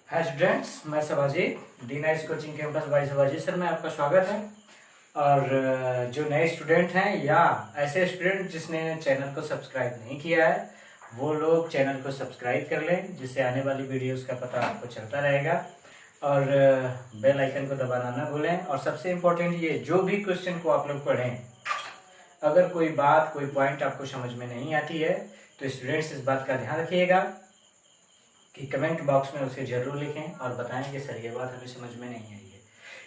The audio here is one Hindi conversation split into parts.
हाय स्टूडेंट्स, मैं Shivaji D nice coaching campus by Shivaji sir में आपका स्वागत है। और जो नए स्टूडेंट हैं या ऐसे स्टूडेंट जिसने चैनल को सब्सक्राइब नहीं किया है वो लोग चैनल को सब्सक्राइब कर लें, जिससे आने वाली वीडियोस का पता आपको चलता रहेगा। और बेल आइकन को दबाना ना भूलें। और सबसे इम्पोर्टेंट ये, जो भी क्वेश्चन को आप लोग पढ़ें, अगर कोई बात कोई पॉइंट आपको समझ में नहीं आती है तो स्टूडेंट्स इस बात का ध्यान रखिएगा कि कमेंट बॉक्स में उसे जरूर लिखें और बताएं कि सर ये बात हमें समझ में नहीं आई है।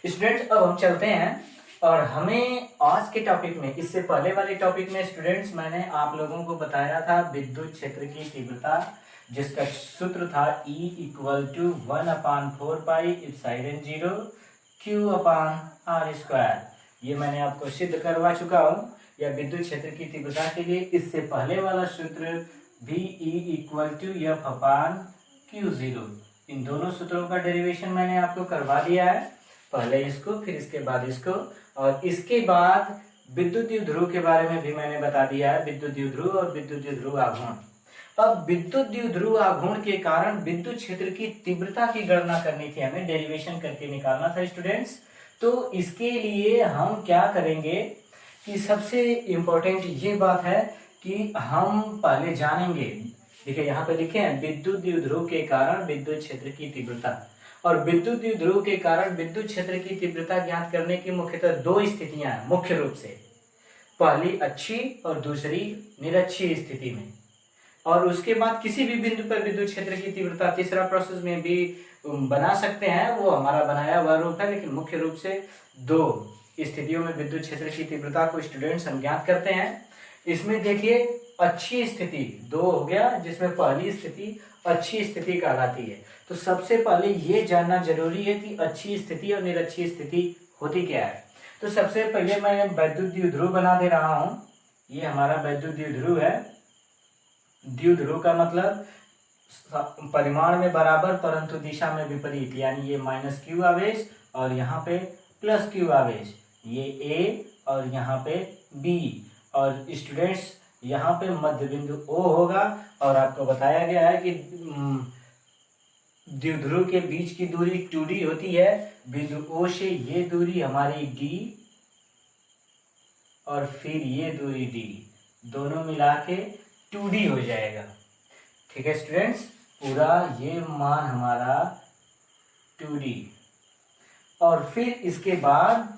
स्टूडेंट्स, अब हम चलते हैं और हमें आज के टॉपिक में, इससे पहले वाले टॉपिक में स्टूडेंट्स मैंने आप लोगों को बताया था विद्युत क्षेत्र की तीव्रता, जिसका सूत्र था E = 1/4 पाई एप्सिलॉन 0 Q/r²। ये मैंने आपको सिद्ध करवा चुका हूँ, या विद्युत क्षेत्र की तीव्रता के लिए इससे पहले वाला सूत्र भी E = F/Q0। इन दोनों सूत्रों का डेरिवेशन मैंने आपको करवा दिया है, पहले इसको फिर इसके बाद इसको। और इसके बाद विद्युत द्विध्रुव के बारे में भी मैंने बता दिया है, विद्युत द्विध्रुव और विद्युत द्विध्रुव आघूर्ण। अब विद्युत द्विध्रुव आघूर्ण के कारण विद्युत क्षेत्र की तीव्रता की गणना करनी थी, हमें डेरिवेशन करके निकालना था स्टूडेंट्स। तो इसके लिए हम क्या करेंगे कि सबसे इम्पोर्टेंट ये बात है कि हम पहले जानेंगे, देखिए यहाँ पे लिखे हैं विद्युत द्विध्रुव के कारण विद्युत क्षेत्र की तीव्रता। और विद्युत द्विध्रुव के कारण विद्युत क्षेत्र की तीव्रता ज्ञात करने की मुख्यतः दो स्थितियां हैं, मुख्य रूप से। पहली अच्छी और दूसरी निरक्षीय स्थिति में। और उसके बाद किसी भी बिंदु पर विद्युत क्षेत्र की तीव्रता तीसरा प्रोसेस में भी बना सकते हैं, वो हमारा बनाया हुआ रूप है, लेकिन मुख्य रूप से दो स्थितियों में विद्युत क्षेत्र की तीव्रता को स्टूडेंट्स हम ज्ञात करते हैं। इसमें देखिए अच्छी स्थिति दो हो गया, जिसमें पहली स्थिति अच्छी स्थिति कहलाती है। तो सबसे पहले ये जानना जरूरी है कि अच्छी स्थिति और निरक्षीय स्थिति होती क्या है। तो सबसे पहले मैं वैद्युत द्विध्रुव बना दे रहा हूं। ये हमारा वैद्युत द्विध्रुव है। द्विध्रुव का मतलब परिमाण में बराबर परंतु दिशा में विपरीत, यानी ये -q आवेश और यहाँ पे +q आवेश, ये A और यहाँ पे B। और स्टूडेंट्स यहाँ पे मध्य बिंदु O होगा। और आपको बताया गया है कि द्विध्रुव के बीच की दूरी 2d होती है। बिंदु O से ये दूरी हमारी d और फिर ये दूरी d, दोनों मिला के 2d हो जाएगा। ठीक है स्टूडेंट्स, पूरा ये मान हमारा 2d। और फिर इसके बाद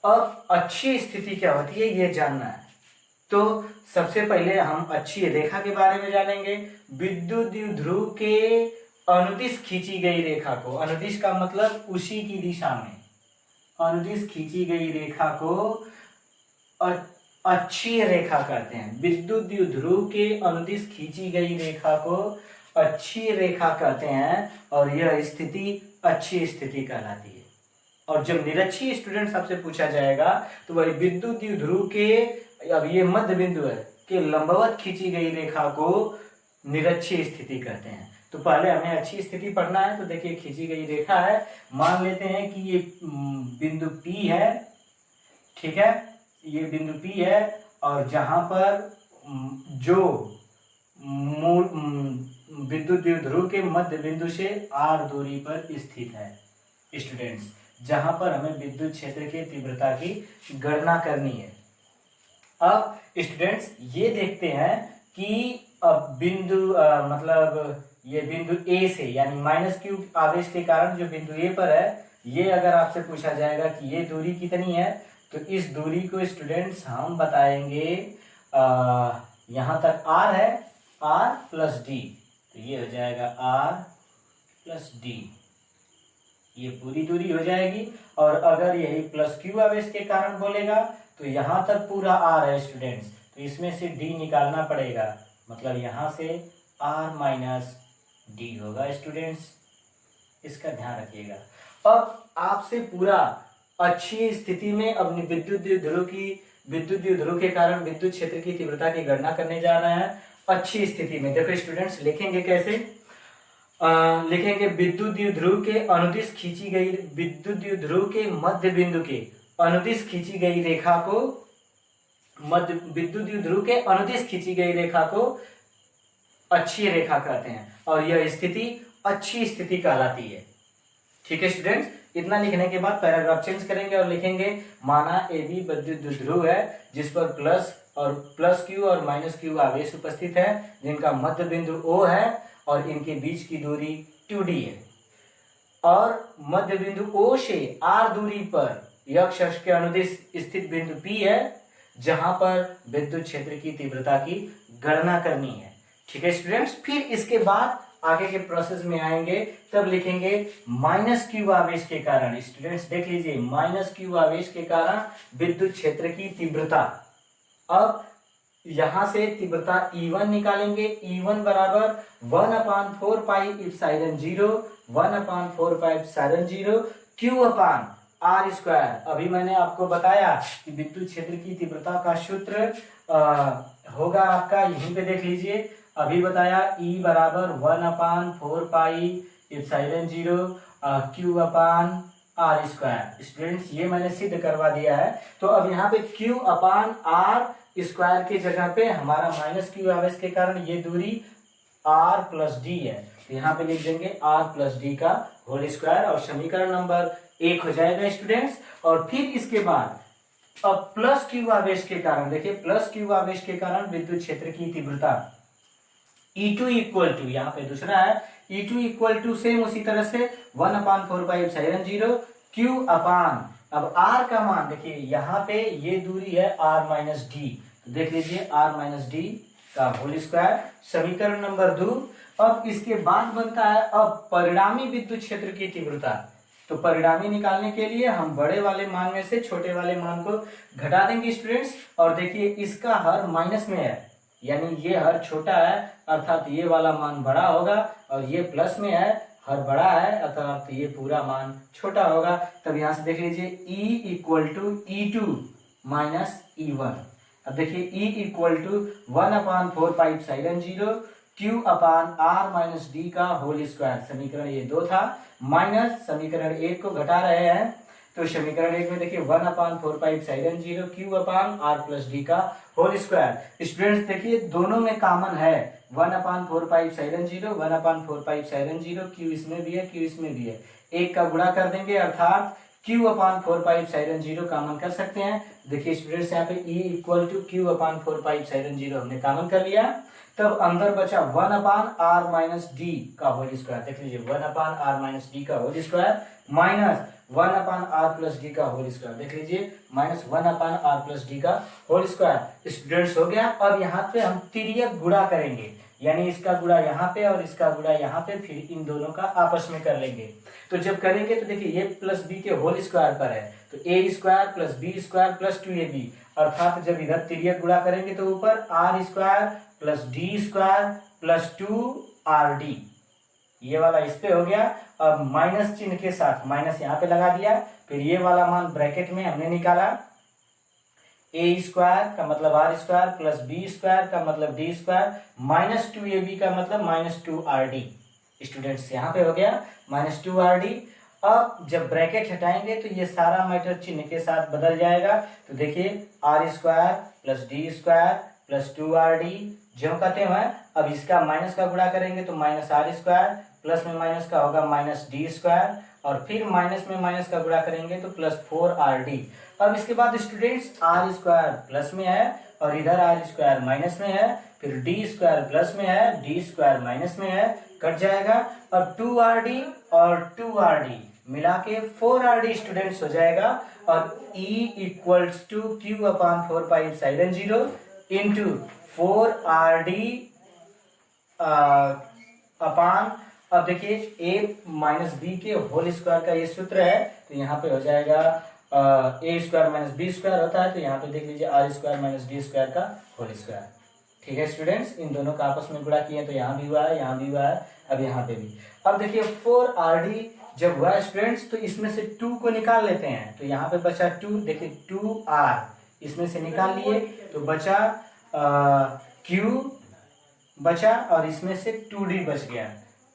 अब अच्छी स्थिति क्या होती है ये जानना है। तो सबसे पहले हम अच्छी रेखा के बारे में जानेंगे। विद्युत द्विध्रुव के अनुदिश खींची गई रेखा को, अनुदिश का मतलब उसी की दिशा में, अनुदिश खींची गई रेखा को अच्छी रेखा कहते हैं। विद्युत द्विध्रुव के अनुदिश खींची गई रेखा को अच्छी रेखा कहते हैं और यह स्थिति अच्छी स्थिति कहलाती है। और जब निरक्षीय स्टूडेंट आपसे पूछा जाएगा तो वही विद्युत द्विध्रुव के, अब ये मध्य बिंदु है, कि लंबवत खींची गई रेखा को निरक्षीय स्थिति कहते हैं। तो पहले हमें अच्छी स्थिति पढ़ना है। तो देखिए खींची गई रेखा है, मान लेते हैं कि ये बिंदु P है, ठीक है, ये बिंदु P है। और जहां पर जो मूल विद्युत द्विध्रुव के मध्य बिंदु से r दूरी पर स्थित है स्टूडेंट्स, जहां पर हमें विद्युत क्षेत्र की तीव्रता की गणना करनी है। अब स्टूडेंट्स ये देखते हैं कि अब बिंदु मतलब ये बिंदु A से, यानी -q आवेश के कारण जो बिंदु A पर है, ये अगर आपसे पूछा जाएगा कि ये दूरी कितनी है, तो इस दूरी को स्टूडेंट्स हम बताएंगे, यहाँ तक r है, r + d, तो ये हो जाएगा r + d, ये पूरी दूरी हो जाएगी। और अगर यही +q आवेश के कारण बोलेगा तो यहाँ तक पूरा r है स्टूडेंट्स, तो इसमें से d निकालना पड़ेगा, मतलब यहाँ से r - d होगा स्टूडेंट्स, इसका ध्यान रखिएगा। अब आपसे पूरा अच्छी स्थिति में अपनी विद्युत द्विध्रुव के कारण विद्युत क्षेत्र की तीव्रता की गणना करने जा रहे हैं। अच्छी स्थिति में देखो स्टूडेंट्स, लिखेंगे कैसे, लिखेंगे विद्युत द्विध्रुव के अनुदिश खींची गई, विद्युत द्विध्रुव के मध्य बिंदु के अनुदिश खींची गई रेखा को, विद्युत द्विध्रुव के अनुदिश खींची गई रेखा को अच्छी रेखा कहते हैं। और यह स्थिति अच्छी स्थिति कहलाती है। ठीक है स्टूडेंट्स, इतना लिखने के बाद पैराग्राफ चेंज करेंगे और लिखेंगे माना AB विद्युत द्विध्रुव है जिस पर प्लस Q और माइनस Q आवेश उपस्थित है, जिनका मध्य बिंदु O है और इनके बीच की दूरी 2D है, और मध्य बिंदु O से R दूरी पर यक्ष अक्ष के अनुदिश स्थित बिंदु P है, जहां पर विद्युत क्षेत्र की तीव्रता की गणना करनी है। ठीक है स्टूडेंट्स, फिर इसके बाद आगे के प्रोसेस में आएंगे, तब लिखेंगे माइनस Q आवेश के कारण। स्टूडेंट्स देख लीजिए, माइनस Q आवेश के कारण विद्युत क्षेत्र की तीव्रता। अब यहां से तीव्रता E1 निकालेंगे। E1 बराबर 1/4 pi epsilon 0 1/4 pi epsilon 0 Q upon R square. अभी मैंने आपको बताया कि विद्युत क्षेत्र की तीव्रता का सूत्र होगा आपका, यहीं पे देख लीजिए। अभी बताया E बराबर 1/4 pi epsilon 0 Q upon R square. Students ये मैंने सिद्ध करवा दिया है। तो अब यहाँ पे Q अपान R स्क्वायर की जगह पे हमारा माइनस Q आवेश के कारण ये दूरी R प्लस D है, तो यहाँ पे लिख देंगे R प्लस D का होल स्क्वायर, और समीकरण नंबर 1 हो जाएगा स्टूडेंट्स। और फिर इसके बाद अब प्लस Q आवेश के कारण, देखिए प्लस Q आवेश के कारण विद्युत क्षेत्र की तीव्रता E2 इक्वल टू, यहाँ पे दूसरा है E2 इक्वल टू सेम उसी तरह से 1/4 पाई एप्सिलॉन 0 Q अपान, अब R का मान देखिए यहाँ पे ये दूरी है R माइनस D, तो देख लीजिए R माइनस D का होल स्क्वायर, समीकरण नंबर 2। अब इसके बाद बनता है अब परिणामी विद्युत क्षेत्र की तीव्रता। तो परिणामी निकालने के लिए हम बड़े वाले मान में से छोटे वाले मान को घटा देंगे स्टूडेंट्स, और देखिए इसका हर माइनस में है, यानी ये हर छोटा है अर्थात ये वाला मान बड़ा होगा, और ये प्लस में है हर बड़ा है अर्थात ये पूरा मान छोटा होगा। तब यहां से देख लीजिए E equal to E2 minus E1। अब देखिए E equal to 1/4 pi epsilon 0 Q upon R minus D का होल स्क्वायर, समीकरण ये 2 था, माइनस समीकरण 1 को घटा रहे हैं, तो समीकरण 1 में देखिए 1/4 pi epsilon 0 Q upon R plus D का होल स्क्वायर। स्टूडेंट्स देखिए दोनों में कॉमन है, 1/4 pi epsilon 0 1/4 pi epsilon 0 Q इसमें भी है Q इसमें भी है, एक का गुणा कर देंगे अर्थात Q/4 पाई एप्सिलॉन 0 कॉमन कर सकते हैं। देखिए स्टूडेंट्स यहाँ पे E equal to Q/4 pi epsilon 0 हमने कॉमन कर लिया, तब अंदर बचा 1/R माइनस D का होल स्क्वायर। देख लीजिए 1/R माइनस D का whole square minus 1/R plus D का होल स्क्वायर, देख लीजिए माइनस 1/R प्लस D का होल स्क्वायर। स्टूडेंट्स हो गया। अब यहाँ पे हम तिर्यक गुणा करेंगे, यानी इसका गुणा यहाँ पे और इसका गुणा यहाँ पे, फिर इन दोनों का आपस में कर लेंगे। तो जब करेंगे तो देखिए ये प्लस बी के होल स्क्वायर पर है, तो A square plus B square plus 2ab, अर्थात जब इधर तिर्यक गुणा करेंगे तो ऊपर R square plus D square plus 2rd, ये वाला इस पे हो गया। अब माइनस चिन्ह के साथ माइनस यहाँ पे लगा दिया, फिर ये वाला मान ब्रैकेट में हमने निकाला, ए स्क्वायर का मतलब R square plus B square का मतलब डी स्क्वायर माइनस 2ab का मतलब माइनस 2rd। स्टूडेंट्स यहाँ पे हो गया माइनस 2rd। अब जब ब्रैकेट हटाएंगे तो ये सारा मैटर चिन्ह के साथ बदल जाएगा, तो देखिए R square plus D square plus 2rd जो कहते हैं। अब इसका माइनस का गुणा करेंगे तो माइनस आर स्क्वायर, प्लस में माइनस का होगा माइनस डी स्क्वायर, और फिर माइनस में माइनस का गुणा करेंगे तो प्लस 4rd। अब इसके बाद स्टूडेंट्स आर स्क्वायर प्लस में है और इधर आर स्क्वायर माइनस में है, फिर डी स्क्वायर प्लस में है डी स्क्वायर माइनस में है, कट जाएगा। अब 2rd और 2rd मिला के 4rd स्टूडेंट्स हो जाएगा, और E equals to Q/4 pi epsilon 0 into 4rd upon, अब देखिए a माइनस बी के होल स्क्वायर का ये सूत्र है, तो यहाँ पे हो जाएगा a square minus B square होता है, तो यहाँ पे देख लीजिए R square minus D square का होल स्क्वायर। ठीक है स्टूडेंट्स, इन दोनों का आपस में गुणा किए तो यहाँ भी हुआ है यहाँ भी हुआ है, अब यहाँ पे भी। अब देखिए 4rd जब हुआ स्टूडेंट्स तो इसमें से 2 को निकाल लेते हैं, तो यहाँ पे बचा 2, देखिए 2r इसमें से निकाल लिए तो बचा q बचा और इसमें से 2d बच गया।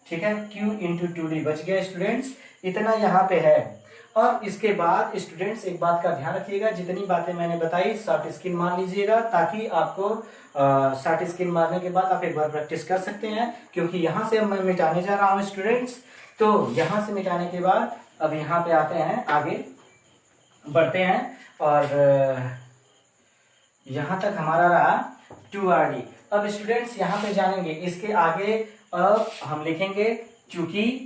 ठीक है, q इंटू 2d बच गया स्टूडेंट्स, इतना यहाँ पे है। और इसके बाद स्टूडेंट्स एक बात का ध्यान रखिएगा, जितनी बातें मैंने बताई शॉर्ट स्किन मार लीजिएगा, ताकि आपको शॉर्ट स्किन मारने के बाद आप एक बार प्रैक्टिस कर सकते हैं, क्योंकि यहाँ से मैं मिटाने जा रहा हूँ स्टूडेंट्स। तो यहाँ से मिटाने के बाद अब यहाँ पे आते हैं, आगे बढ़ते हैं, और यहाँ तक हमारा रहा 2RD। अब स्टूडेंट्स यहाँ पे जानेंगे इसके आगे, अब हम लिखेंगे चूंकि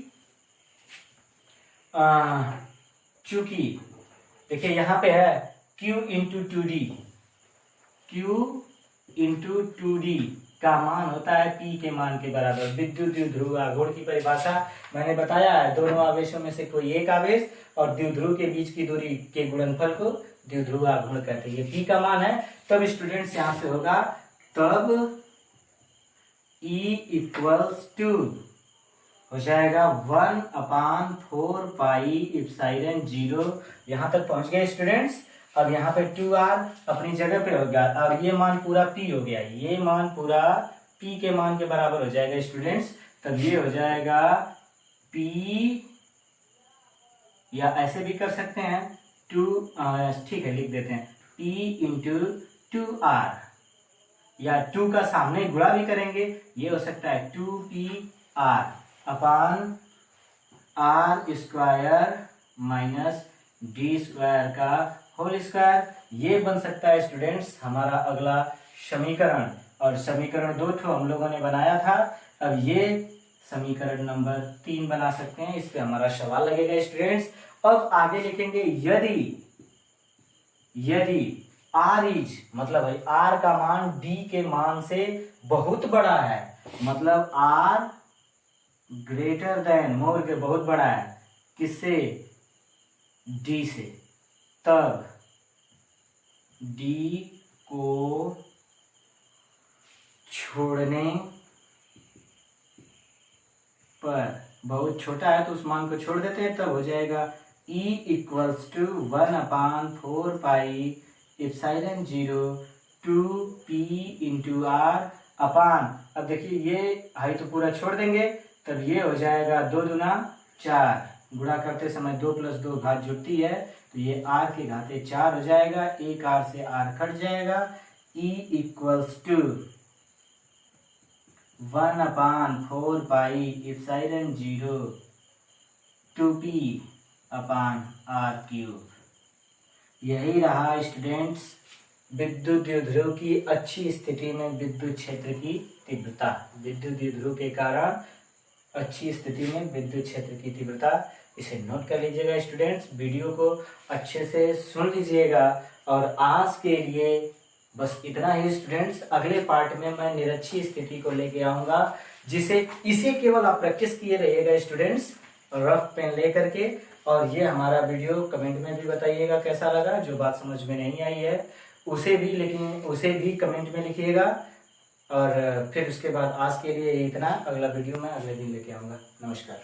देखिए यहाँ पे है Q into 2D, Q into 2D का मान होता है P के मान के बराबर। विद्युत द्विध्रुव आघूर्ण की परिभाषा मैंने बताया है, दोनों आवेशों में से कोई एक आवेश और द्विध्रुव के बीच की दूरी के गुणनफल को द्विध्रुव आघूर्ण कहते हैं। P का मान है, तब स्टूडेंट्स यहाँ से होगा, तब E इक्वल्स टू हो जाएगा 1/4 पाई एप्सिलॉन 0। यहाँ तक पहुंच गए स्टूडेंट्स। अब यहाँ पे 2R अपनी जगह पे हो गया, और ये मान पूरा P हो गया, ये मान पूरा P के मान के बराबर हो जाएगा स्टूडेंट्स। तब ये हो जाएगा P, या ऐसे भी कर सकते हैं 2, ठीक है लिख देते हैं P इंटू 2R, या 2 का सामने गुणा भी करेंगे, ये हो सकता है 2PR अपान R square minus D square का होल स्क्वायर। ये बन सकता है स्टूडेंट्स हमारा अगला समीकरण, और समीकरण 2 ठो हम लोगों ने बनाया था। अब ये समीकरण नंबर 3 बना सकते हैं, इस पे हमारा सवाल लगेगा स्टूडेंट्स। अब आगे लिखेंगे यदि R इज, मतलब भाई R का मान D के मान से बहुत बड़ा है, मतलब R ग्रेटर देन, मोर के बहुत बड़ा है, किससे? D से, तब D को छोड़ने पर, बहुत छोटा है तो उस मान को छोड़ देते हैं, तब हो जाएगा E equals to 1/4 pi epsilon 0 2P into R upon, अब देखिए ये हाई तो पूरा छोड़ देंगे, तब ये हो जाएगा 2 दूना 4, गुणा करते समय 2 + 2 घात जुड़ती है, तो ये R के घाते 4 हो जाएगा, एक R से R कट जाएगा। E equals to 1/4 pi epsilon 0 2P upon R³। यही रहा स्टूडेंट्स विद्युत द्विध्रुव की अच्छी स्थिति में विद्युत क्षेत्र की तीव्रता। विद्युत द्विध्रुव के कारण अच्छी स्थिति में विद्युत क्षेत्र की तीव्रता, इसे नोट कर लीजिएगा स्टूडेंट्स। वीडियो को अच्छे से सुन लीजिएगा, और आज के लिए बस इतना ही स्टूडेंट्स। अगले पार्ट में मैं निरक्षीय स्थिति को लेके आऊंगा, इसे केवल आप प्रैक्टिस किए रहिएगा स्टूडेंट्स, रफ पेन लेकर के। और ये हमारा वीडियो कमेंट में भी बताइएगा कैसा लगा, जो बात समझ में नहीं आई है उसे भी कमेंट में लिखिएगा। और फिर उसके बाद आज के लिए इतना, अगला वीडियो मैं अगले दिन लेके आऊंगा। नमस्कार।